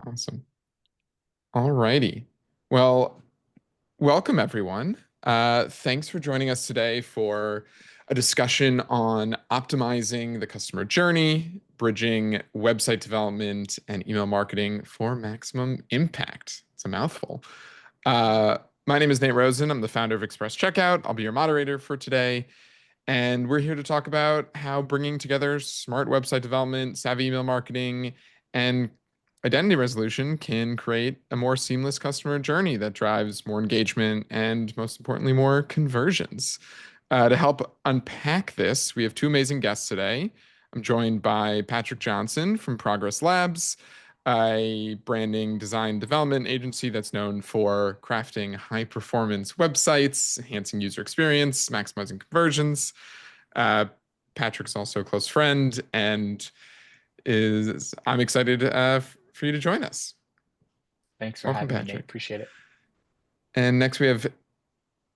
Awesome. All righty. Well, welcome everyone. Thanks for joining us today for a discussion on optimizing the customer journey, bridging website development and email marketing for maximum impact. It's a mouthful. Uh, my name is Nate Rosen. I'm the founder of Express Checkout. I'll be your moderator for today. And we're here to talk about how bringing together smart website development, savvy email marketing, and identity resolution can create a more seamless customer journey that drives more engagement and, most importantly, more conversions. To help unpack this, we have two amazing guests today. I'm joined by Patrick Johnson from Progress Labs, a branding design development agency that's known for crafting high performance websites, enhancing user experience, maximizing conversions. Uh, Patrick's also a close friend, and is I'm excited for you to join us. Thanks for Welcome, having me, Nate. Patrick. Appreciate it. And next we have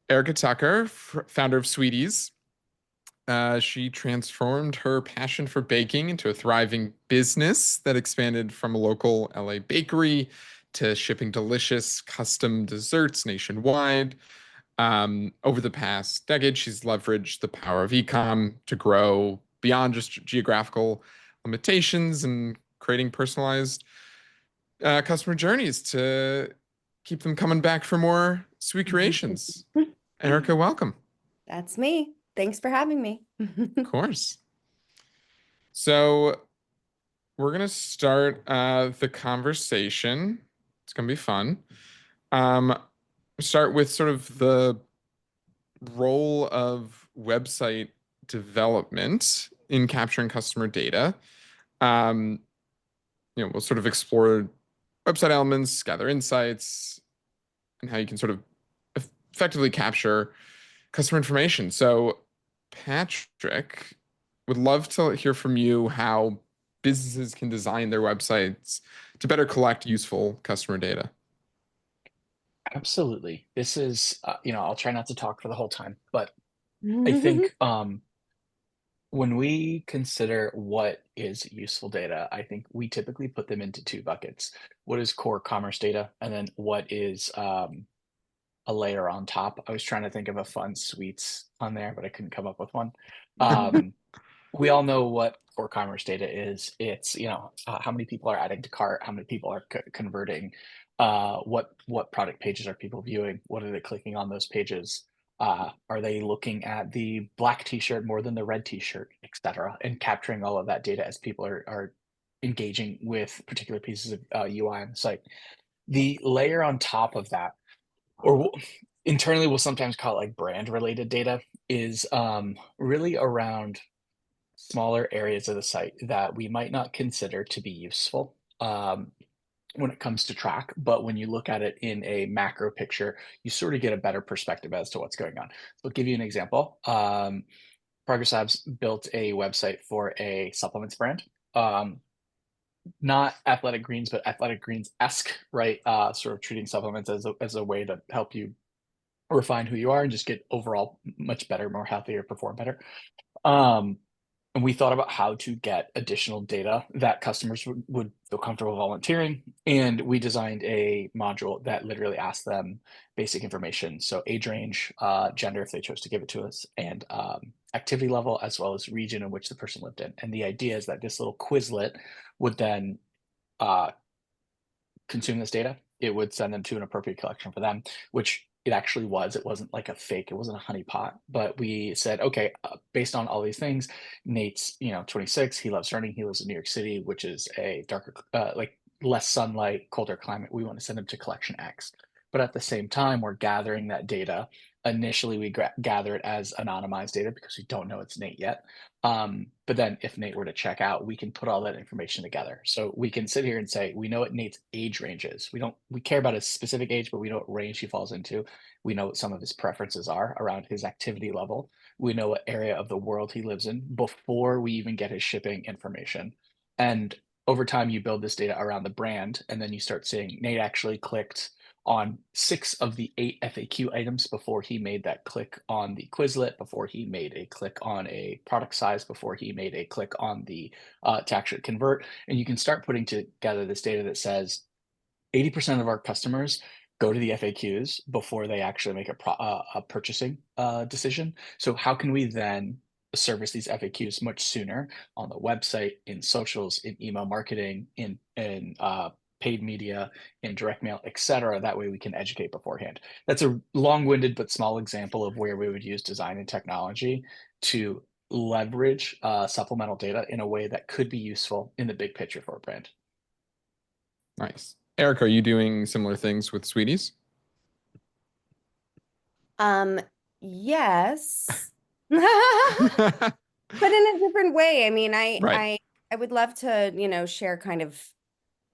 Erica Tucker, founder of Sweeties. She transformed her passion for baking into a thriving business that expanded from a local LA bakery to shipping delicious custom desserts nationwide. Over the past decade, she's leveraged the power of ecom to grow beyond just geographical limitations and creating personalized customer journeys to keep them coming back for more sweet creations. Erica, welcome. That's me. Thanks for having me. Of course. So we're gonna start the conversation. It's gonna be fun. Um, Start with sort of the role of website development in capturing customer data. Um, we'll sort of explore website elements, gather insights, and how you can sort of effectively capture customer information. So, Patrick, would love to hear from you how businesses can design their websites to better collect useful customer data. Absolutely. This is, I'll try not to talk for the whole time, but I think when we consider what is useful data, I think we typically put them into two buckets. What is core commerce data? And then what is a layer on top? I was trying to think of a fun sweets on there, but I couldn't come up with one. Um, we all know what core commerce data is. It's how many people are adding to cart, how many people are converting, what product pages are people viewing, what are they clicking on those pages, are they looking at the black t-shirt more than the red t-shirt, etc., and capturing all of that data as people are engaging with particular pieces of UI on the site. The layer on top of that, or internally we'll sometimes call it like brand related data, is really around smaller areas of the site that we might not consider to be useful when it comes to track. But when you look at it in a macro picture, you sort of get a better perspective as to what's going on. So I'll give you an example. Progress Labs built a website for a supplements brand. Not Athletic Greens, but Athletic Greens-esque, right? Sort of treating supplements as a way to help you refine who you are and just get overall much better, more healthier, perform better. Um, and we thought about how to get additional data that customers would feel comfortable volunteering. And we designed a module that literally asked them basic information. So age range, gender, if they chose to give it to us, and activity level, as well as region in which the person lived in. And the idea is that this little Quizlet would then consume this data. It would send them to an appropriate collection for them, which it actually was. It wasn't like a fake. It wasn't a honeypot. But we said, okay, based on all these things, Nate's 26. He loves running. He lives in New York City, which is a darker, like less sunlight, colder climate. We want to send him to collection X. But at the same time, we're gathering that data. Initially, we gather it as anonymized data because we don't know it's Nate yet. But then if Nate were to check out, we can put all that information together. So we can sit here and say, we know what Nate's age range is. We care about his specific age, but we know what range he falls into. We know what some of his preferences are around his activity level. We know what area of the world he lives in before we even get his shipping information. And over time, you build this data around the brand, and then you start seeing Nate actually clicked on 6 of the 8 FAQ items before he made that click on the Quizlet, before he made a click on a product size, before he made a click on the to actually convert. And you can start putting together this data that says, 80% of our customers go to the FAQs before they actually make a purchasing decision. So how can we then service these FAQs much sooner on the website, in socials, in email marketing, in paid media, in direct mail, etc. That way we can educate beforehand. That's a long-winded but small example of where we would use design and technology to leverage supplemental data in a way that could be useful in the big picture for a brand. Nice. Eric, are you doing similar things with Sweeties? Yes. But in a different way. I mean, Right. I would love to, share kind of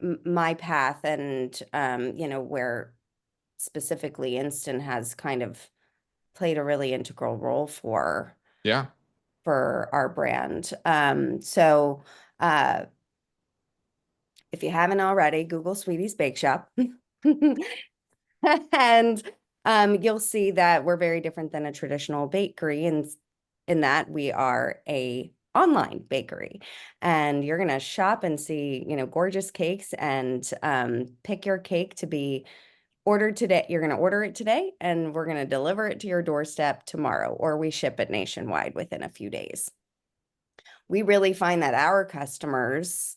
my path and where specifically Instant has kind of played a really integral role Yeah. for our brand. So if you haven't already, Google Sweeties Bake Shop. And you'll see that we're very different than a traditional bakery in that we are a online bakery. And you're going to shop and see, gorgeous cakes and pick your cake to be ordered today. You're going to order it today and we're going to deliver it to your doorstep tomorrow, or we ship it nationwide within a few days. We really find that our customers,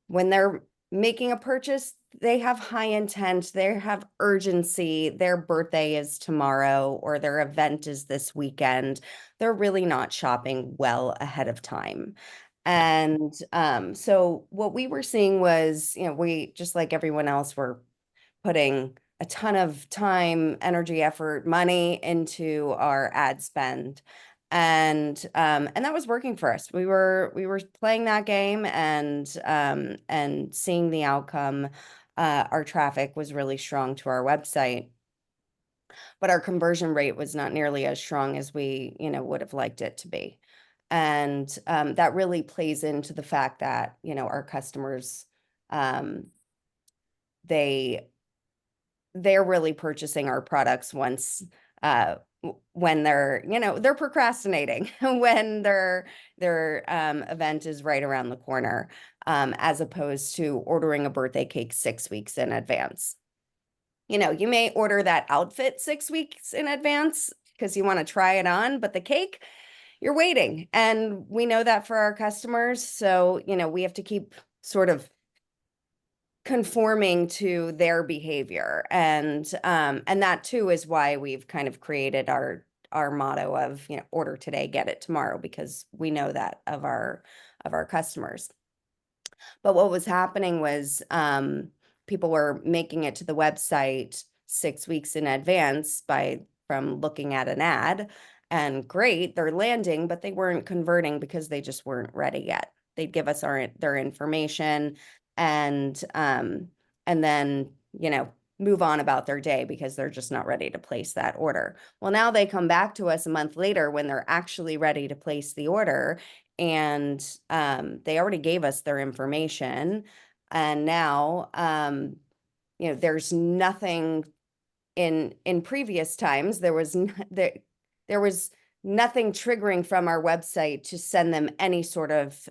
when they're making a purchase, they have high intent, they have urgency, their birthday is tomorrow or their event is this weekend. They're really not shopping well ahead of time. And so what we were seeing was, we, just like everyone else, were putting a ton of time, energy, effort, money into our ad spend. And that was working for us. We were playing that game and seeing the outcome. Our traffic was really strong to our website, but our conversion rate was not nearly as strong as we, would have liked it to be. And that really plays into the fact that, our customers, they're really purchasing our products once when they're procrastinating when their event is right around the corner, as opposed to ordering a birthday cake 6 weeks in advance. You may order that outfit 6 weeks in advance because you want to try it on, but the cake, you're waiting. And we know that for our customers. So, we have to keep sort of conforming to their behavior. And that too is why we've kind of created our motto of, order today, get it tomorrow, because we know that of our customers. But what was happening was people were making it to the website 6 weeks in advance from looking at an ad, and great, they're landing, but they weren't converting because they just weren't ready yet. They'd give us their information and then, move on about their day because they're just not ready to place that order. Well, now they come back to us a month later when they're actually ready to place the order, and they already gave us their information. And now, there's nothing in previous times, there was nothing triggering from our website to send them any sort of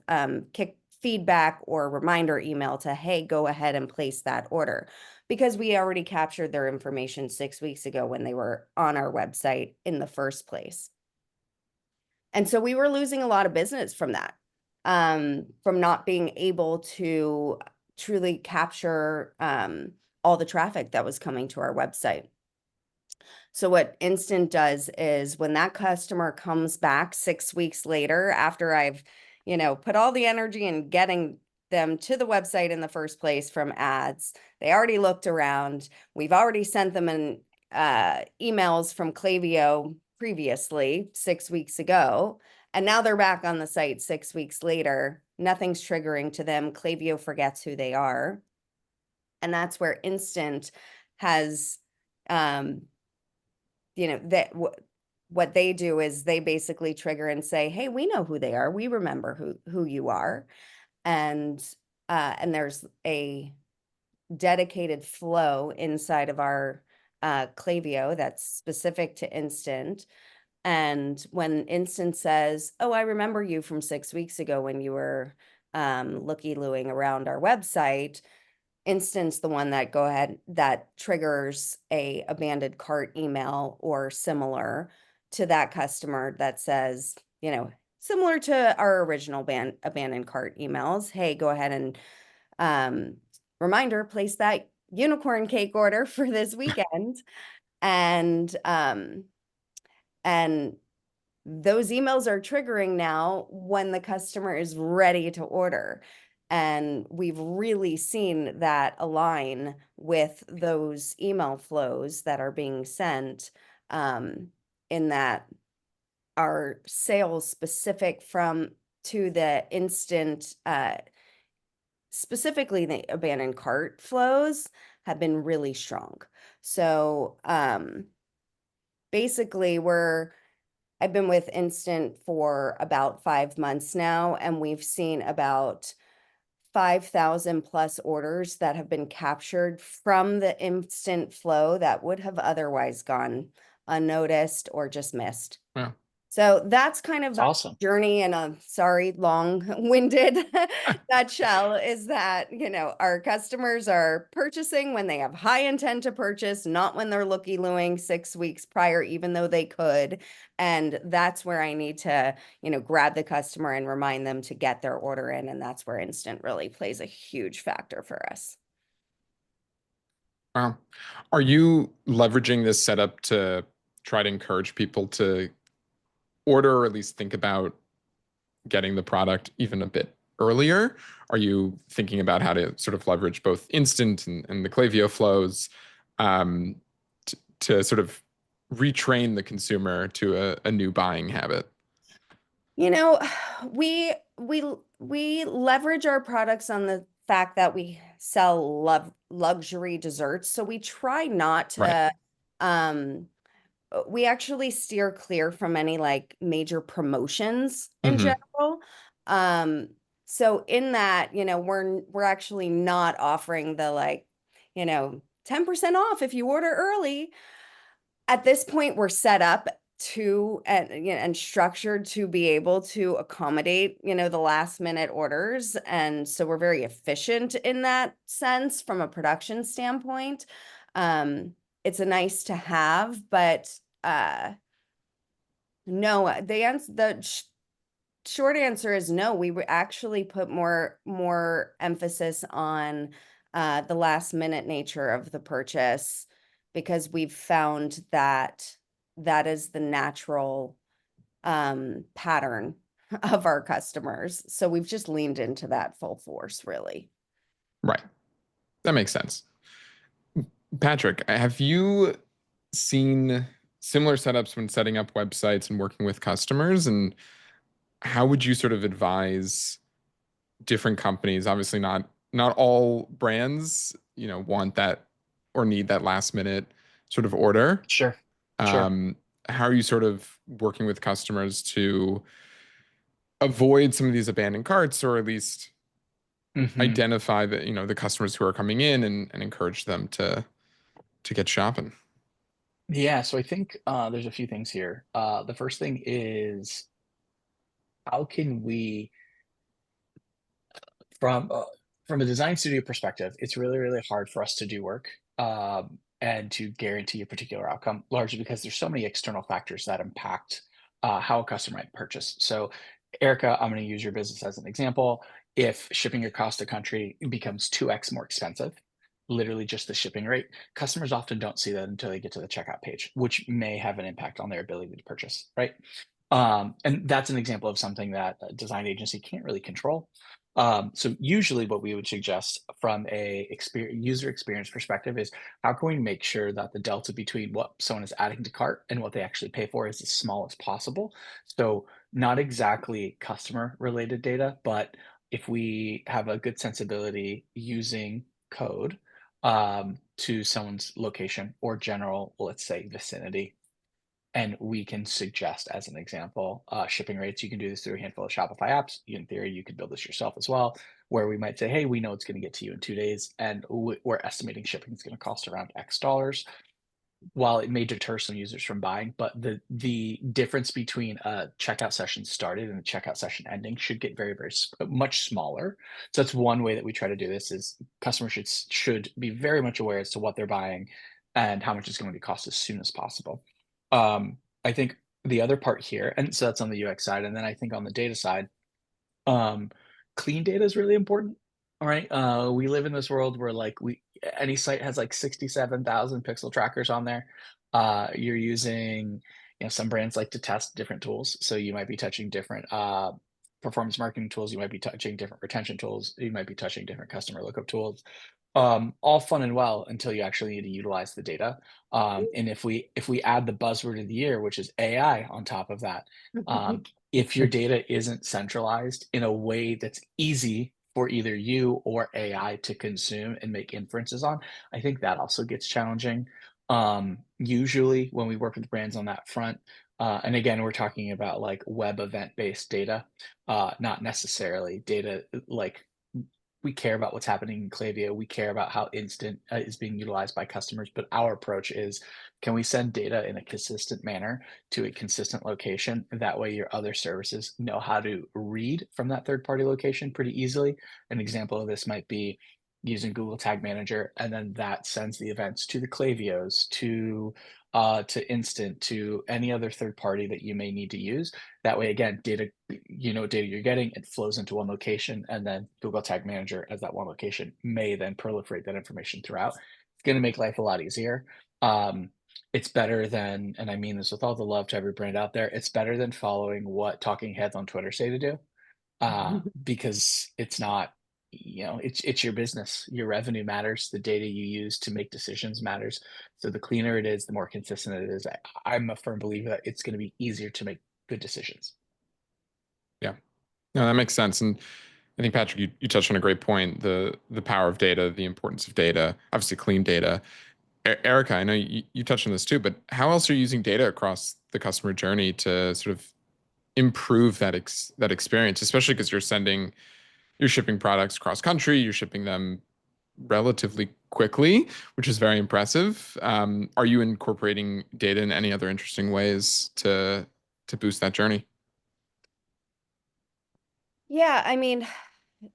feedback or reminder email to, hey, go ahead and place that order, because we already captured their information 6 weeks ago when they were on our website in the first place. And so we were losing a lot of business from that, from not being able to truly capture all the traffic that was coming to our website. So what Instant does is when that customer comes back 6 weeks later, after I've, put all the energy in getting them to the website in the first place from ads, they already looked around. We've already sent them emails from Klaviyo previously 6 weeks ago. And now they're back on the site 6 weeks later. Nothing's triggering to them. Klaviyo forgets who they are. And that's where Instant has, what they do is they basically trigger and say, hey, we know who they are. We remember who you are. And there's a dedicated flow inside of our Klaviyo that's specific to Instant. And when Instant says, oh, I remember you from 6 weeks ago when you were looky-looing around our website, instance the one that triggers a abandoned cart email or similar to that customer that says, similar to our original abandoned cart emails, hey, go ahead and reminder, place that unicorn cake order for this weekend. And those emails are triggering now when the customer is ready to order. And we've really seen that align with those email flows that are being sent, in that our sales specific to the instant, specifically the abandoned cart flows have been really strong. So basically I've been with Instant for about 5 months now, and we've seen about 5,000 plus orders that have been captured from the instant flow that would have otherwise gone unnoticed or just missed. Wow. So that's kind of It's the awesome. journey in a long-winded nutshell, is that, our customers are purchasing when they have high intent to purchase, not when they're looky-looing 6 weeks prior, even though they could. And that's where I need to, grab the customer and remind them to get their order in. And that's where Instant really plays a huge factor for us. Wow. Are you leveraging this setup to try to encourage people to order, or at least think about getting the product even a bit earlier? Are you thinking about how to sort of leverage both Instant and the Klaviyo flows to sort of retrain the consumer to a new buying habit? We leverage our products on the fact that we sell luxury desserts, so we try not to. Right. We actually steer clear from any like major promotions in Mhm. general. So in that, we're actually not offering the 10% off if you order early. At this point, we're set up and structured to be able to accommodate, the last minute orders. And so we're very efficient in that sense from a production standpoint. It's a nice to have, but no, the short answer is no. We would actually put more emphasis on the last minute nature of the purchase, because we've found that that is the natural pattern of our customers. So we've just leaned into that full force, really. Right. That makes sense. Patrick, have you seen similar setups when setting up websites and working with customers? And how would you sort of advise different companies? Obviously, not all brands, want that or need that last minute sort of order. Sure. How are you sort of working with customers to avoid some of these abandoned carts, or at least identify the customers who are coming in and encourage them to get shopping? Yeah, so I think there's a few things here. The first thing is, how can we, from from a design studio perspective, it's really, really hard for us to do work and to guarantee a particular outcome, largely because there's so many external factors that impact how a customer might purchase. So, Erica, I'm going to use your business as an example. If shipping across the country becomes 2x more expensive, literally just the shipping rate, customers often don't see that until they get to the checkout page, which may have an impact on their ability to purchase, right? And that's an example of something that a design agency can't really control. So usually what we would suggest from a user experience perspective is, how can we make sure that the delta between what someone is adding to cart and what they actually pay for is as small as possible? So not exactly customer related data, but if we have a good sensibility using code to someone's location or general, let's say, vicinity, and we can suggest, as an example, shipping rates. You can do this through a handful of Shopify apps. In theory, you could build this yourself as well, where we might say, hey, we know it's going to get to you in 2 days, and we're estimating shipping is going to cost around X dollars. while it may deter some users from buying, but the difference between a checkout session started and a checkout session ending should get very, very much smaller. So that's one way that we try to do this is customers should be very much aware as to what they're buying and how much it's going to cost as soon as possible. I think the other part here, and so that's on the UX side, and then I think on the data side, um, clean data is really important. All right. We live in this world where like any site has like 67,000 pixel trackers on there. You're using, some brands like to test different tools. So you might be touching different performance marketing tools, you might be touching different retention tools, you might be touching different customer lookup tools. All fun and well until you actually need to utilize the data. And if we add the buzzword of the year, which is AI on top of that, um, if your data isn't centralized in a way that's easy for either you or AI to consume and make inferences on, I think that also gets challenging. Usually when we work with brands on that front, and again, we're talking about like web event based data, not necessarily data like we care about what's happening in Klaviyo. We care about how instant is being utilized by customers. But our approach is, can we send data in a consistent manner to a consistent location? That way, your other services know how to read from that third party location pretty easily. An example of this might be using Google Tag Manager, and then that sends the events to the Klaviyos, to Instant, to any other third party that you may need to use. That way, again, data, you know what data you're getting, it flows into one location, and then Google Tag Manager as that one location may then proliferate that information throughout. It's going to make life a lot easier. It's better than, and I mean this with all the love to every brand out there, it's better than following what talking heads on Twitter say to do, because it's not, it's your business. Your revenue matters. The data you use to make decisions matters. So the cleaner it is, the more consistent it is. I'm a firm believer that it's going to be easier to make good decisions. Yeah, no, that makes sense. And I think, Patrick, you touched on a great point, the power of data, the importance of data, obviously clean data. Erica, I know you touched on this too, but how else are you using data across the customer journey to sort of improve that experience, especially because you're shipping products cross country, you're shipping them relatively quickly, which is very impressive. Are you incorporating data in any other interesting ways to boost that journey? Yeah, I mean,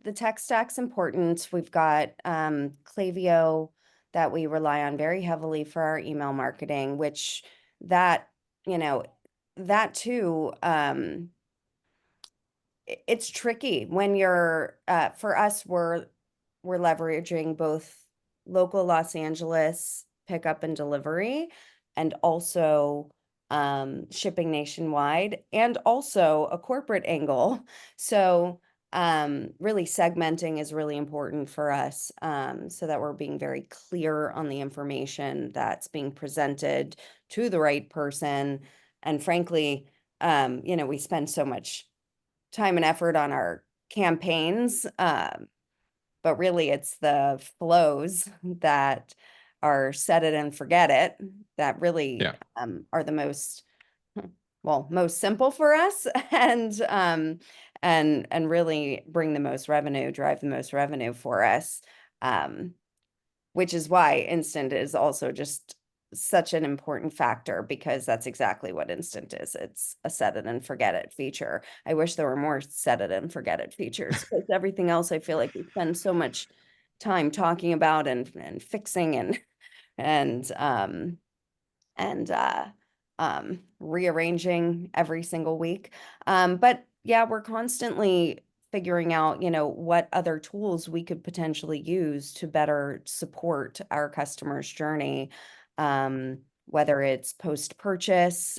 the tech stack's important. We've got Klaviyo that we rely on very heavily for our email marketing, which that, you know, that too, it's tricky when you're for us, we're leveraging both local Los Angeles pickup and delivery and also shipping nationwide and also a corporate angle. So really segmenting is really important for us, so that we're being very clear on the information that's being presented to the right person. And frankly, we spend so much time and effort on our campaigns, but really it's the flows that are set it and forget it that really Yeah. are the most simple for us and really bring the most revenue, drive the most revenue for us. Which is why Instant is also just such an important factor, because that's exactly what Instant is. It's a set it and forget it feature. I wish there were more set it and forget it features, because everything else I feel like we spend so much time talking about and fixing and rearranging every single week. But yeah, we're constantly figuring out, what other tools we could potentially use to better support our customers' journey. Whether it's post-purchase,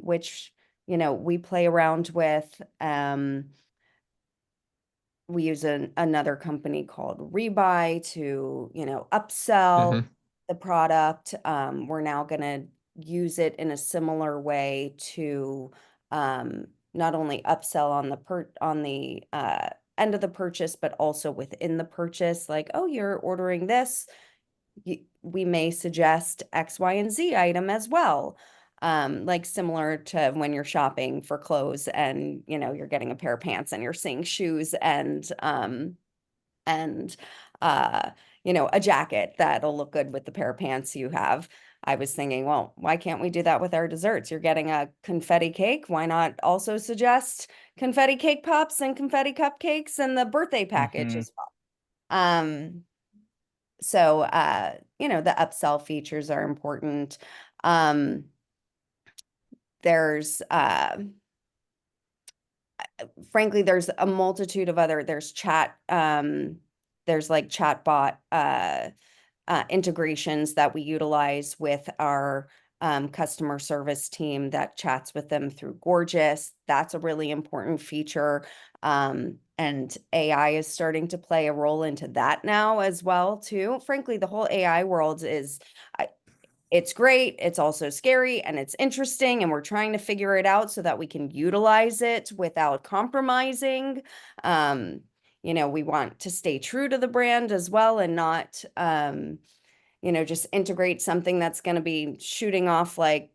which, we play around with. We use another company called Rebuy to, upsell the product. We're now going to use it in a similar way to not only upsell on the end of the purchase, but also within the purchase. Like, oh, you're ordering this, we may suggest X, Y, and Z item as well. Like similar to when you're shopping for clothes and, you're getting a pair of pants and you're seeing shoes and a jacket that'll look good with the pair of pants you have. I was thinking, well, why can't we do that with our desserts? You're getting a confetti cake. Why not also suggest confetti cake pops and confetti cupcakes and the birthday package Mhm. as well? So, the upsell features are important. There's, frankly, there's a multitude of there's there's like chatbot, integrations that we utilize with our customer service team that chats with them through Gorgeous. That's a really important feature. And AI is starting to play a role into that now as well, too. Frankly, the whole AI world it's great. It's also scary and it's interesting, and we're trying to figure it out so that we can utilize it without compromising. We want to stay true to the brand as well and not, just integrate something that's going to be shooting off like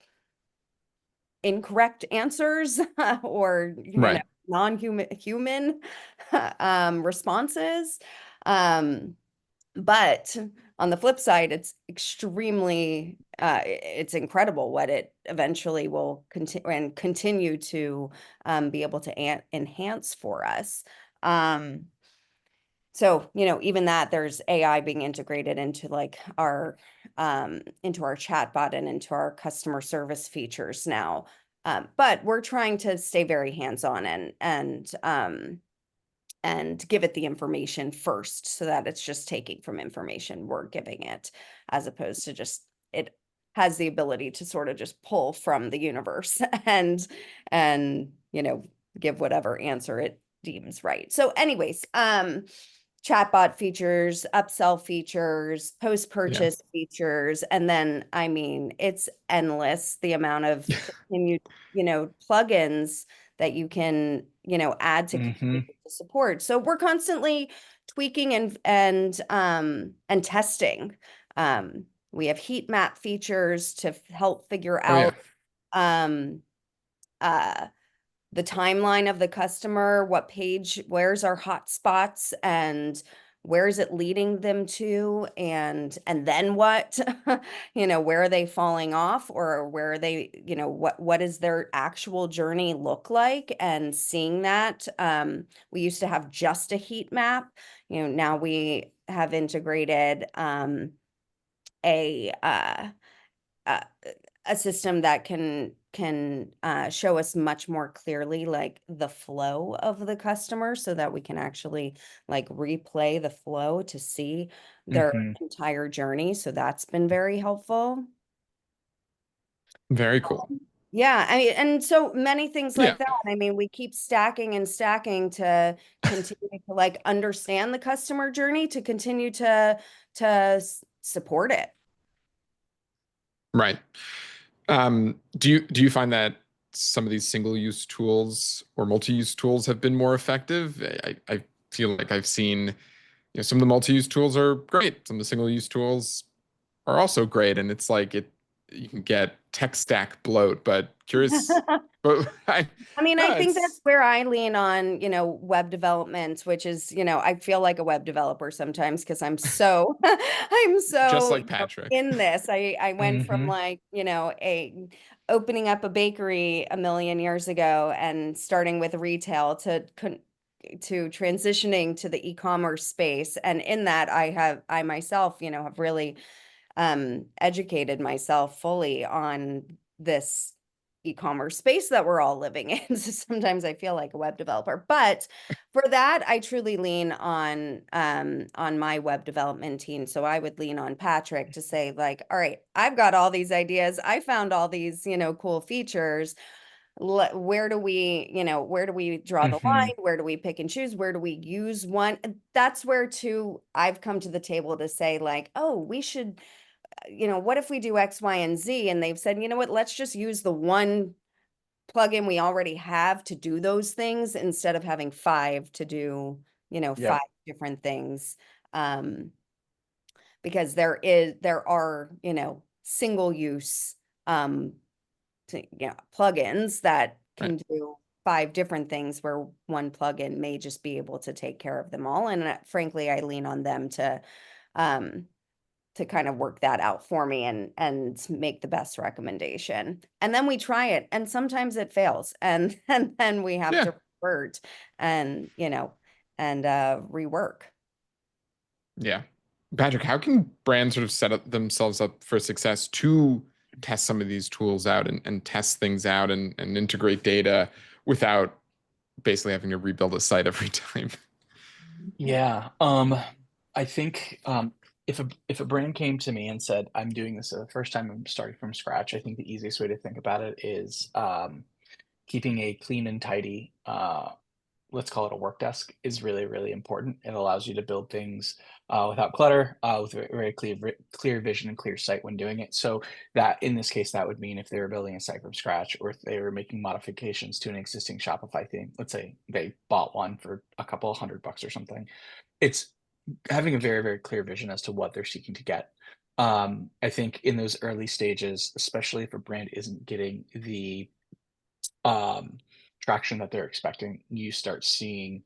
incorrect answers or, Right. non-human responses. But on the flip side, it's it's incredible what it eventually will continue to be able to enhance for us. So, even that there's AI being integrated into like into our chatbot and into our customer service features now. But we're trying to stay very hands-on and give it the information first so that it's just taking from information we're giving it, as opposed to just it has the ability to sort of just pull from the universe and give whatever answer it deems right. So anyways, chatbot features, upsell features, Yeah. post-purchase features, and then I mean it's endless the amount of continued, plugins that you can, add to continue Mhm. to support. So we're constantly tweaking and testing. We have heat map features to help figure Oh yeah. out um uh the timeline of the customer, what page, where's our hot spots, and where is it leading them to, and then what? Where are they falling off, or where are they, what is their actual journey look like, and seeing that. We used to have just a heat map. Now we have integrated a uh, a system that can show us much more clearly like the flow of the customer, so that we can actually like replay the flow to see their Mhm. entire journey. So that's been very helpful. Very cool. Yeah, I mean, and so many things Yeah. like that. I mean, we keep stacking and stacking to continue to like understand the customer journey, to continue to support it. Right. Do you find that some of these single-use tools or multi-use tools have been more effective? I feel like I've seen, some of the multi-use tools are great. Some of the single-use tools are also great, and it's like you can get tech stack bloat. But curious, but I mean, I no, think that's it's where I lean on, web development, which is, I feel like a web developer sometimes because I'm just so, like Patrick. in this. I went from Mhm. like, a opening up a bakery a million years ago and starting with retail to transitioning to the e-commerce space. And in that I myself, have really educated myself fully on this e-commerce space that we're all living in. So sometimes I feel like a web developer, but for that, I truly lean on my web development team. So I would lean on Patrick to say like, all right, I've got all these ideas. I found all these, cool features. Where do we draw the line? Mhm. Where do we pick and choose? Where do we use one? That's where too I've come to the table to say like, oh, we should, what if we do X, Y, and Z? And they've said, you know what, let's just use the one plugin we already have to do those things instead of having five to do, five Yep. different things. Because there are, single use plugins that Right. can do five different things where one plugin may just be able to take care of them all. And frankly, I lean on them to to kind of work that out for me and make the best recommendation. And then we try it, and sometimes it fails, and then we have Yeah. to revert and rework. Yeah. Patrick, how can brands sort of set up themselves up for success to test some of these tools out and test things out and integrate data without basically having to rebuild a site every time? Yeah. I think if a brand came to me and said, "I'm doing this the first time, I'm starting from scratch," I think the easiest way to think about it is keeping a clean and tidy, let's call it a work desk, is really, really important. It allows you to build things without clutter, with very clear vision and clear sight when doing it. So that in this case, that would mean if they were building a site from scratch, or if they were making modifications to an existing Shopify theme, let's say they bought one for a couple $100 or something, it's having a very, very clear vision as to what they're seeking to get. I think in those early stages, especially if a brand isn't getting the um, traction that they're expecting, you start seeing,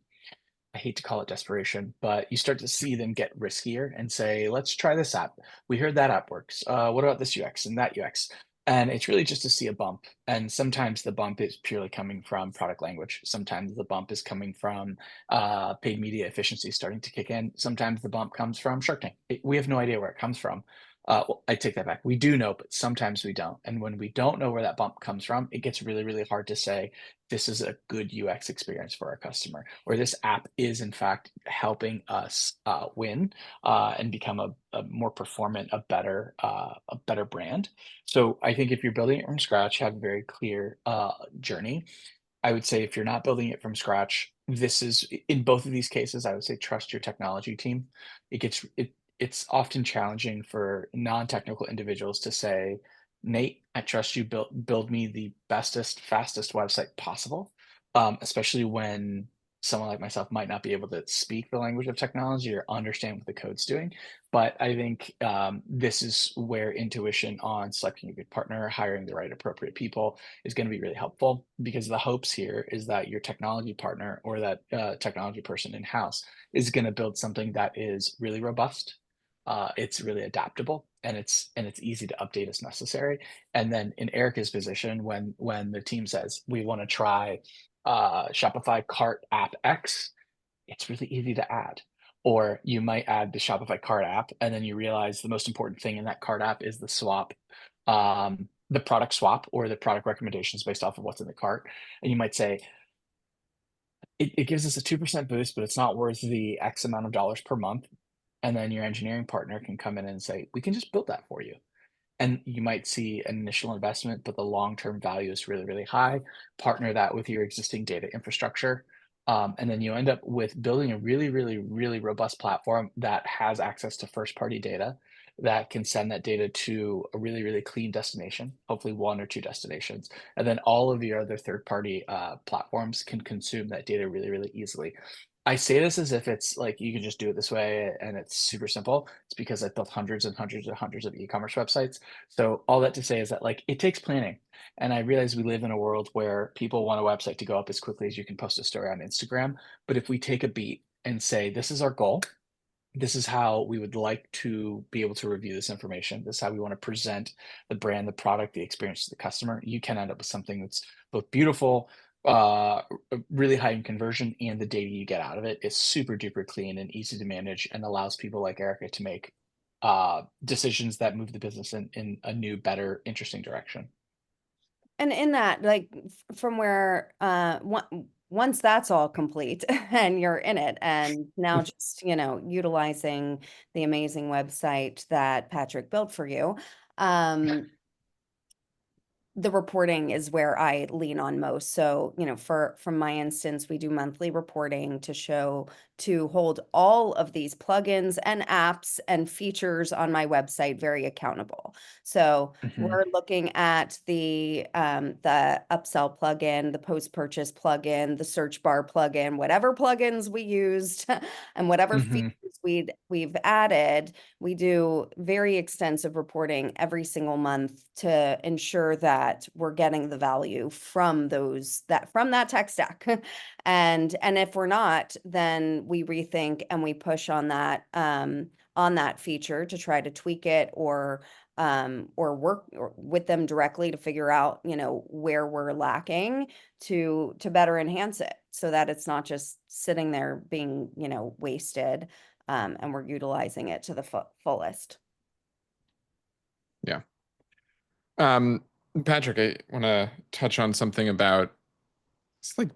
I hate to call it desperation, but you start to see them get riskier and say, let's try this app. We heard that app works. What about this UX and that UX? And it's really just to see a bump. And sometimes the bump is purely coming from product language. Sometimes the bump is coming from paid media efficiency starting to kick in. Sometimes the bump comes from Shark Tank. We have no idea where it comes from. Well, I take that back. We do know, but sometimes we don't. And when we don't know where that bump comes from, it gets really, really hard to say this is a good UX experience for our customer, or this app is in fact helping us win and become a more performant, a better brand. So I think if you're building it from scratch, have a very clear journey. I would say if you're not building it from scratch, this is in both of these cases, I would say trust your technology team. It's often challenging for non-technical individuals to say, Nate, I trust you build me the bestest, fastest website possible. Especially when someone like myself might not be able to speak the language of technology or understand what the code's doing. But I think this is where intuition on selecting a good partner, hiring the right appropriate people is going to be really helpful, because the hopes here is that your technology partner or that technology person in-house is going to build something that is really robust. It's really adaptable, and it's easy to update as necessary. And then in Erica's position, when the team says we want to try Shopify Cart App X, it's really easy to add. Or you might add the Shopify Cart app, and then you realize the most important thing in that cart app is the product swap, or the product recommendations based off of what's in the cart. And you might say, it gives us a 2% boost, but it's not worth the X amount of dollars per month. And then your engineering partner can come in and say, we can just build that for you. And you might see an initial investment, but the long-term value is really, really high. Partner that with your existing data infrastructure. And then you end up with building a really, really, really robust platform that has access to first-party data, that can send that data to a really, really clean destination, hopefully one or two destinations. And then all of your other third-party platforms can consume that data really, really easily. I say this as if it's like you can just do it this way and it's super simple. It's because I've built hundreds and hundreds and hundreds of e-commerce websites. So all that to say is that, like, it takes planning. And I realize we live in a world where people want a website to go up as quickly as you can post a story on Instagram. But if we take a beat and say, this is our goal, this is how we would like to be able to review this information, this is how we want to present the brand, the product, the experience to the customer, you can end up with something that's both beautiful, really high in conversion, and the data you get out of it is super duper clean and easy to manage, and allows people like Erica to make decisions that move the business in a new, better, interesting direction. And in that, like, from where once that's all complete and you're in it, and now just, utilizing the amazing website that Patrick built for you, the reporting is where I lean on most. So, from my instance, we do monthly reporting to hold all of these plugins and apps and features on my website very accountable. So Mhm. we're looking at the upsell plugin, the post-purchase plugin, the search bar plugin, whatever plugins we used and whatever features Mhm. we've added. We do very extensive reporting every single month to ensure that we're getting the value from that tech stack. And if we're not, then we rethink and we push on on that feature to try to tweak it or work with them directly to figure out, where we're lacking to better enhance it so that it's not just sitting there being, wasted, and we're utilizing it to the fullest. Yeah. Patrick, I want to touch on something about it's like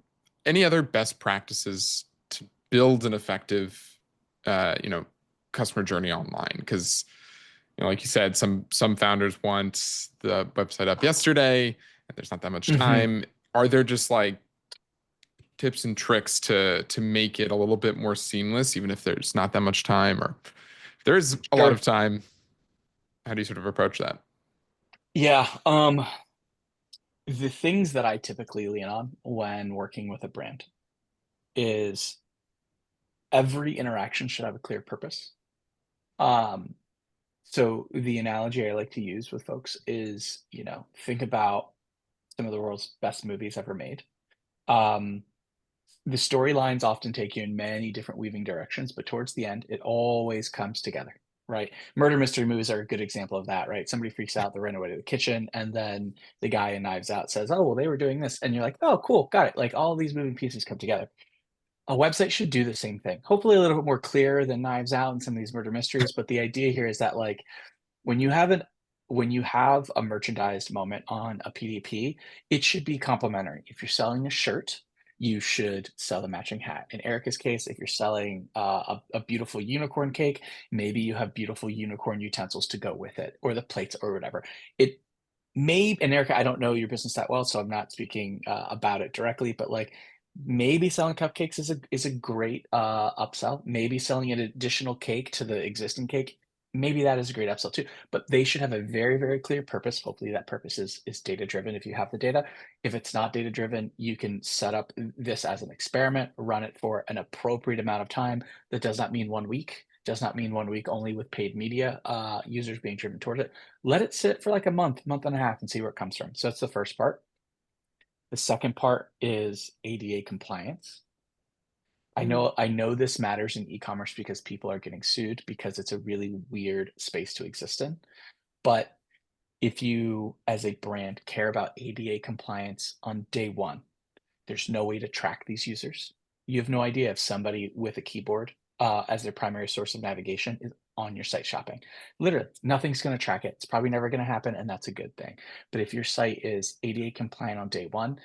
any other best practices to build an effective, customer journey online. Because, like you said, some founders want the website up yesterday, and there's not that much time. Are there just like tips and tricks to make it a little bit more seamless, even if there's not that much time, or if there is a lot of time? How do you sort of approach that? Yeah. The things that I typically lean on when working with a brand is every interaction should have a clear purpose. So the analogy I like to use with folks is, think about some of the world's best movies ever made. Um, the storylines often take you in many different weaving directions, but towards the end, it always comes together, right? Murder mystery movies are a good example of that, right? Somebody freaks out, they run away to the kitchen, and then the guy in Knives Out says, "Oh, well, they were doing this," and you're like, "Oh, cool, got it." Like all these moving pieces come together. A website should do the same thing. Hopefully, a little bit more clear than Knives Out and some of these murder mysteries, but the idea here is that like when you have a merchandised moment on a PDP, it should be complementary. If you're selling a shirt, you should sell the matching hat. In Erica's case, if you're selling a beautiful unicorn cake, maybe you have beautiful unicorn utensils to go with it, or the plates, or whatever. It may, and Erica, I don't know your business that well, so I'm not speaking about it directly, but like maybe selling cupcakes is a great upsell. Maybe selling an additional cake to the existing cake, maybe that is a great upsell too. But they should have a very, very clear purpose. Hopefully that purpose is data driven if you have the data. If it's not data driven, you can set up this as an experiment, run it for an appropriate amount of time. That does not mean 1 week, does not mean 1 week only with paid media users being driven towards it. Let it sit for like a month and a half and see where it comes from. So that's the first part. The second part is ADA compliance. I know this matters in e-commerce because people are getting sued because it's a really weird space to exist in. But if you, as a brand, care about ADA compliance on day one, there's no way to track these users. You have no idea if somebody with a keyboard as their primary source of navigation is on your site shopping. Literally, nothing's going to track it. It's probably never going to happen, and that's a good thing. But if your site is ADA compliant on day one,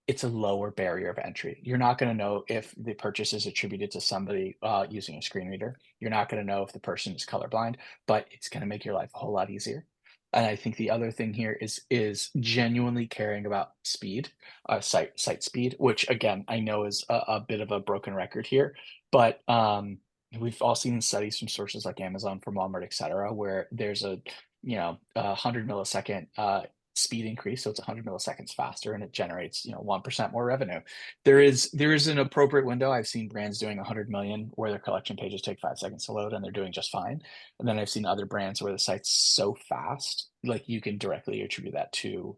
it's a lower barrier of entry. You're not going to know if the purchase is attributed to somebody using a screen reader. You're not going to know if the person is colorblind, but it's going to make your life a whole lot easier. And I think the other thing here is genuinely caring about speed, site speed, which again I know is a bit of a broken record here, but we've all seen studies from sources like Amazon, from Walmart, et cetera, where there's a 100 millisecond speed increase, so it's 100 milliseconds faster, and it generates 1% more revenue. There is an appropriate window. I've seen brands doing 100 million where their collection pages take 5 seconds to load and they're doing just fine. And then I've seen other brands where the site's so fast, like you can directly attribute that to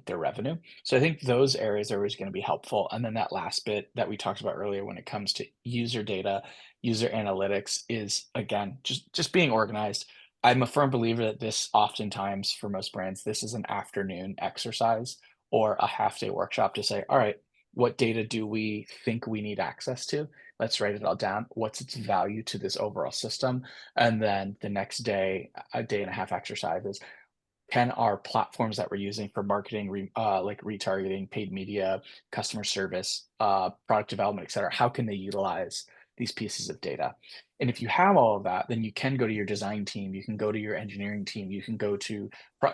their revenue. So I think those areas are always going to be helpful. And then that last bit that we talked about earlier when it comes to user data, user analytics is again just being organized. I'm a firm believer that this oftentimes for most brands, this is an afternoon exercise or a half day workshop to say, all right, what data do we think we need access to? Let's write it all down. What's its value to this overall system? And then the next day, a day and a half exercise is, can our platforms that we're using for marketing, like retargeting, paid media, customer service, product development, et cetera, how can they utilize these pieces of data? And if you have all of that, then you can go to your design team, you can go to your engineering team, you can go to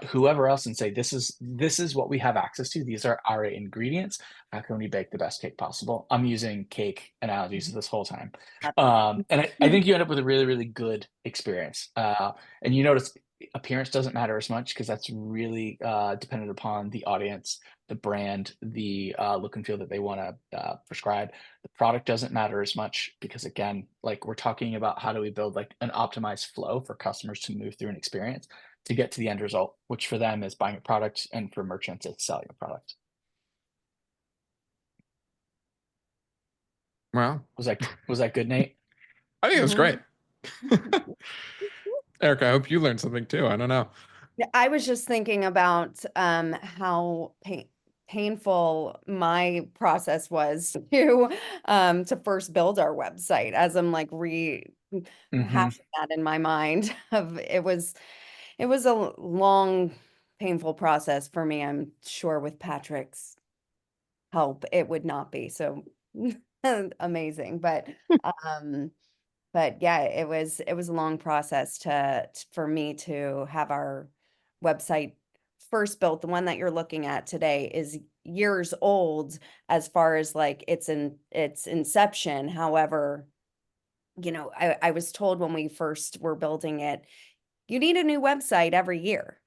whoever else and say, this is what we have access to. These are our ingredients. How can we bake the best cake possible? I'm using cake analogies this whole time. And I think you end up with a really, really good experience. And you notice appearance doesn't matter as much because that's really dependent upon the audience, the brand, the look and feel that they want to prescribe. The product doesn't matter as much because again, like we're talking about how do we build like an optimized flow for customers to move through an experience to get to the end result, which for them is buying a product, and for merchants it's selling a product. Wow. Was that good, Nate? I think it was great. Eric, I hope you learned something too. I don't know. Yeah, I was just thinking about how painful my process was to first build our website as I'm like rehashing Hmm. that in my mind of it was a long, painful process for me. I'm sure with Patrick's help, it would not be so amazing. Um, but yeah, it was a long process for me to have our website first built. The one that you're looking at today is years old as far as like its inception. However, I was told when we first were building it, you need a new website every year.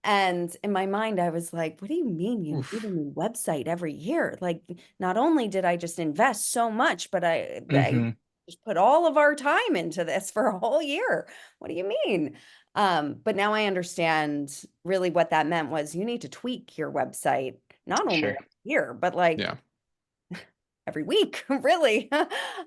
And in my mind, I was like, what do you mean you need a Oof. new website every year? Like, not only did I just invest so much, but I Hmm. just put all of our time into this for a whole year. What do you mean? But now I understand really what that meant was you need to tweak your website, not only Sure. every year, but like Yeah. every week, really.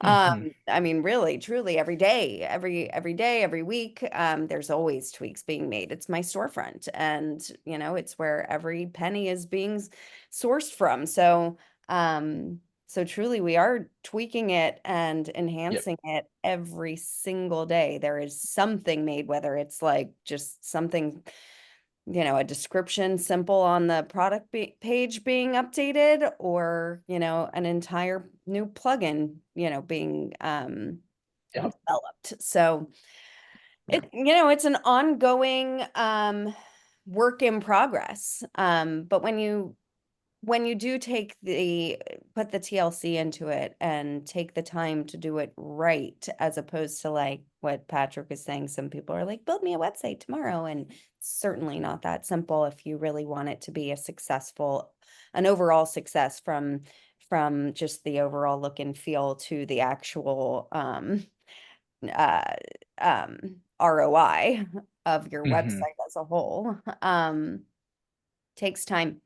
Hmm. I mean, really, truly, every day, every day, every week, there's always tweaks being made. It's my storefront, and it's where every penny is being sourced from. So truly, we are tweaking it and Yep. enhancing it every single day. There is something made, whether it's like just something, a description simple on the product page being updated, or an entire new plugin being Yep. developed. So Yeah. it's an ongoing work in progress. But when you do put the TLC into it and take the time to do it right, as opposed to like what Patrick is saying, some people are like, build me a website tomorrow. And it's certainly not that simple if you really want it to be an overall success from just the overall look and feel to the actual uh, ROI of your Hmm. website as a whole. Takes time.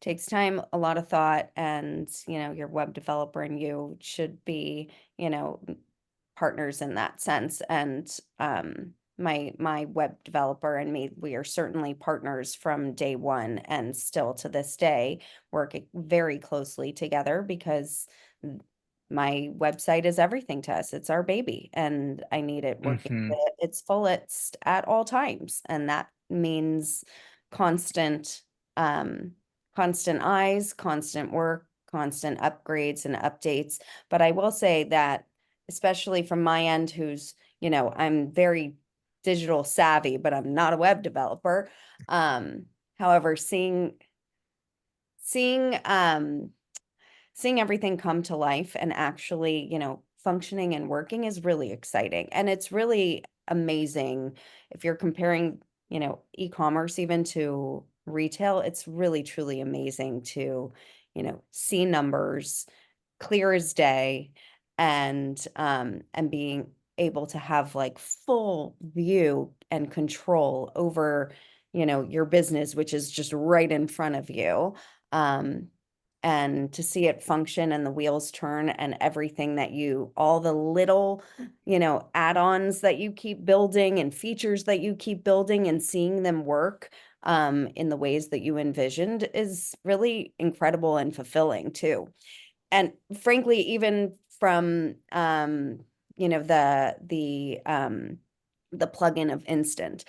Takes time, a lot of thought, and your web developer and you should be, partners in that sense. And my web developer and me, we are certainly partners from day one and still to this day working very closely together because my website is everything to us. It's our baby, and I need it working Hmm. at its fullest at all times. And that means constant um, constant eyes, constant work, constant upgrades and updates. But I will say that, especially from my end, I'm very digital savvy, but I'm not a web developer. Um, However, seeing seeing everything come to life and actually, functioning and working is really exciting. And it's really amazing if you're comparing, e-commerce even to retail, it's really truly amazing to, see numbers clear as day and being able to have like full view and control over, your business, which is just right in front of you. Um, and to see it function and the wheels turn and everything all the little, add-ons that you keep building and features that you keep building and seeing them work in the ways that you envisioned is really incredible and fulfilling too. And frankly, even from the plugin of Instant,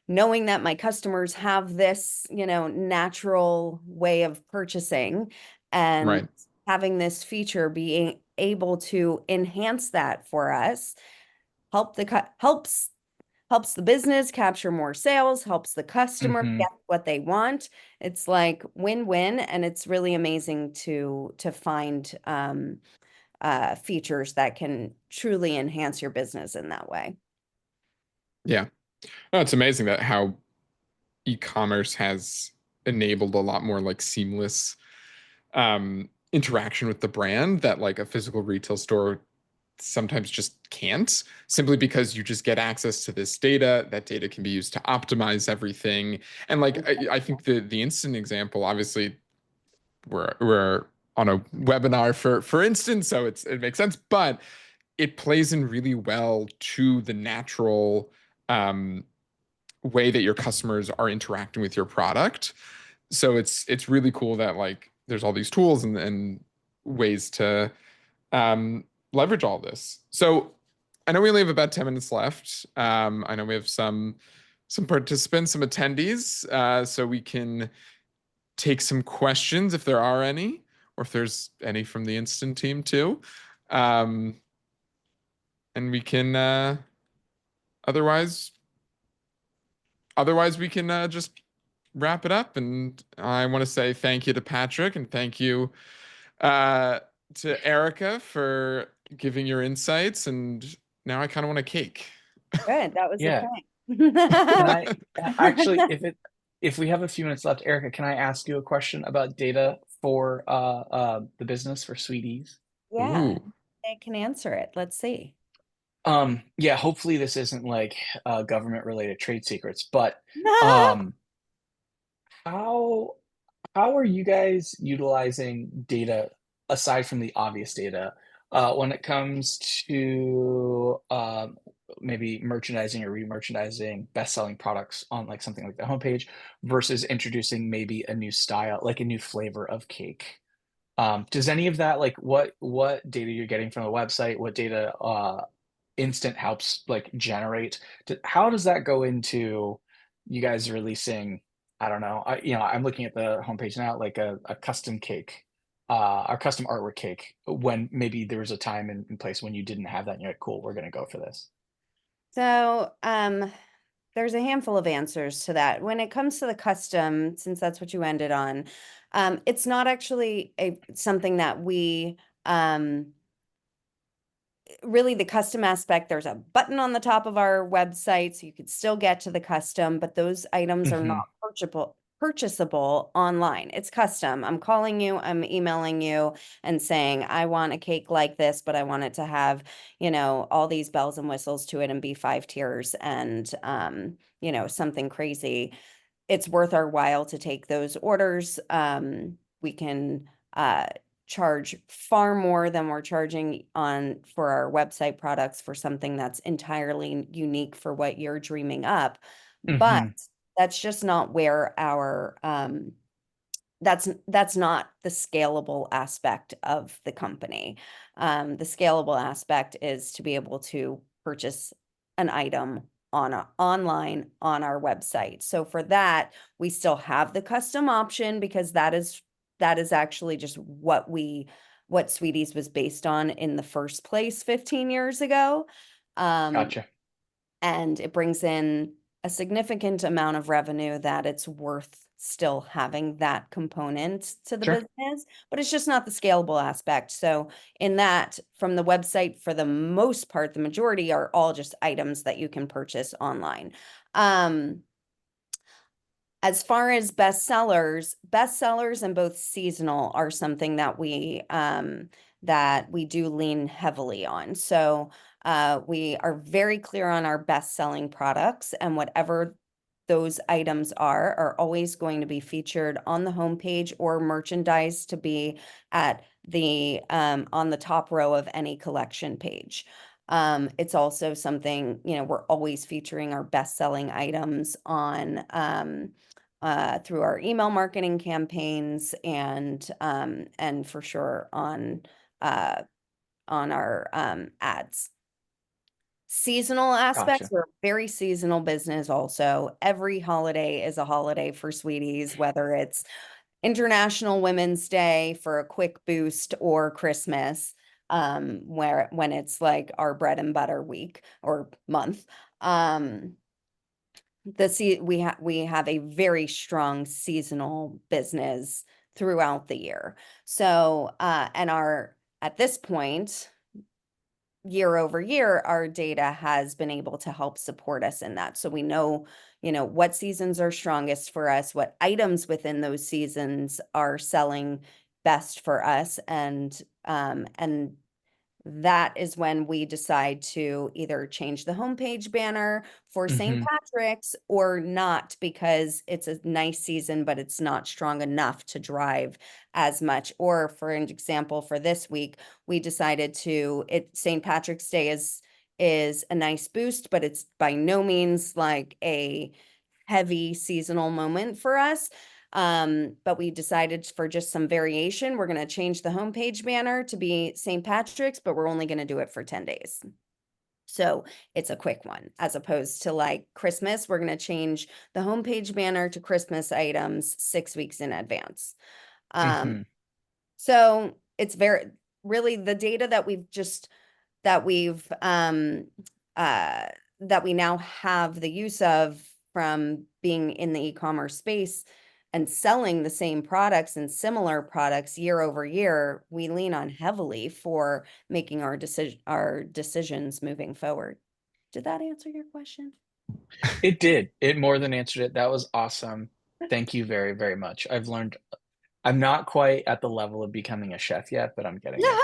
knowing that my customers have this, natural way of purchasing, and Right. having this feature being able to enhance that for us, helps the business capture more sales, helps the customer Hmm. get what they want. It's like win-win, and it's really amazing to find features that can truly enhance your business in that way. Yeah. No, it's amazing that how e-commerce has enabled a lot more like seamless interaction with the brand that like a physical retail store sometimes just can't, simply because you just get access to this data. That data can be used to optimize everything. And like I think the instant example, obviously we're on a webinar for instance, so it makes sense. But it plays in really well to the natural way that your customers are interacting with your product. So it's really cool that like there's all these tools and ways to leverage all this. So I know we only have about 10 minutes left. I know we have some participants, some attendees, so we can take some questions if there are any, or if there's any from the Instant team too. And we can otherwise we can just wrap it up. And I want to say thank you to Patrick and thank you to Erica for giving your insights. And now I kind of want a cake. Good. That was the Yeah. point. Can I actually, if we have a few minutes left, Erica, can I ask you a question about data for the business for Sweeties? Yeah, Ooh. I can answer it. Let's see. Yeah, hopefully this isn't like government related trade secrets, but um how are you guys utilizing data aside from the obvious data when it comes to maybe merchandising or re-merchandising best-selling products on like something like the homepage versus introducing maybe a new style, like a new flavor of cake? Does any of that, like what data you're getting from the website, what data Instant helps like generate, how does that go into you guys releasing, I don't know, I'm looking at the homepage now, like a custom cake, or custom artwork cake, when maybe there was a time and place when you didn't have that and you're like, cool, we're gonna go for this. So, there's a handful of answers to that. When it comes to the custom, since that's what you ended on, it's not actually something that we really the custom aspect. There's a button on the top of our website, so you could still get to the custom, but those items are Hmm. not purchasable online. It's custom. I'm calling you, I'm emailing you and saying, I want a cake like this, but I want it to have, all these bells and whistles to it and be 5 tiers and, something crazy. It's worth our while to take those orders. We can, charge far more than we're charging for our website products for something that's entirely unique for what you're dreaming up. But Hmm. that's just not where our that's not the scalable aspect of the company. The scalable aspect is to be able to purchase an item online on our website. So for that, we still have the custom option because that is actually just what Sweeties was based on in the first place 15 years ago. Gotcha. And it brings in a significant amount of revenue that it's worth still having that component to the Sure. business, but it's just not the scalable aspect. So in that, from the website, for the most part, the majority are all just items that you can purchase online. As far as bestsellers and both seasonal are something that we do lean heavily on. So we are very clear on our best-selling products, and whatever those items are always going to be featured on the homepage or merchandise to be at the on the top row of any collection page. It's also something, we're always featuring our best-selling items on through our email marketing campaigns and for sure on our ads. Seasonal aspects, Gotcha. we're a very seasonal business also. Every holiday is a holiday for Sweeties, whether it's International Women's Day for a quick boost or Christmas, when it's like our bread and butter week or month. We have a very strong seasonal business throughout the year. So, and at this point, year over year, our data has been able to help support us in that. So we know, what seasons are strongest for us, what items within those seasons are selling best for us, and that is when we decide to either change the homepage banner for St. Mhm. Patrick's or not, because it's a nice season, but it's not strong enough to drive as much. Or for an example, for this week, we decided St. Patrick's Day is a nice boost, but it's by no means like a heavy seasonal moment for us. But we decided for just some variation, we're going to change the homepage banner to be St. Patrick's, but we're only going to do it for 10 days. So it's a quick one, as opposed to like Christmas. We're going to change the homepage banner to Christmas items 6 weeks in advance. Mhm. So it's really the data that we now have the use of from being in the e-commerce space and selling the same products and similar products year over year, we lean on heavily for making our decisions moving forward. Did that answer your question? It did. It more than answered it. That was awesome. Thank you very, very much. I've learned I'm not quite at the level of becoming a chef yet, but I'm getting there.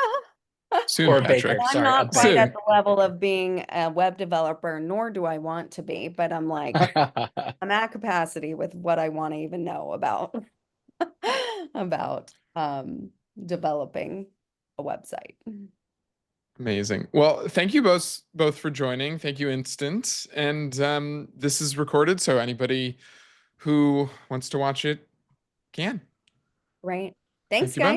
Soon, Or a baker, Patrick. I'm sorry, a not quite Soon. at the level of being a web developer, nor do I want to be, but I'm like, baker. I'm at capacity with what I want to even know about about developing a website. Amazing. Well, thank you both for joining. Thank you, Instant. And this is recorded, so anybody who wants to watch it can. Right. Thank Thanks, you both. guys.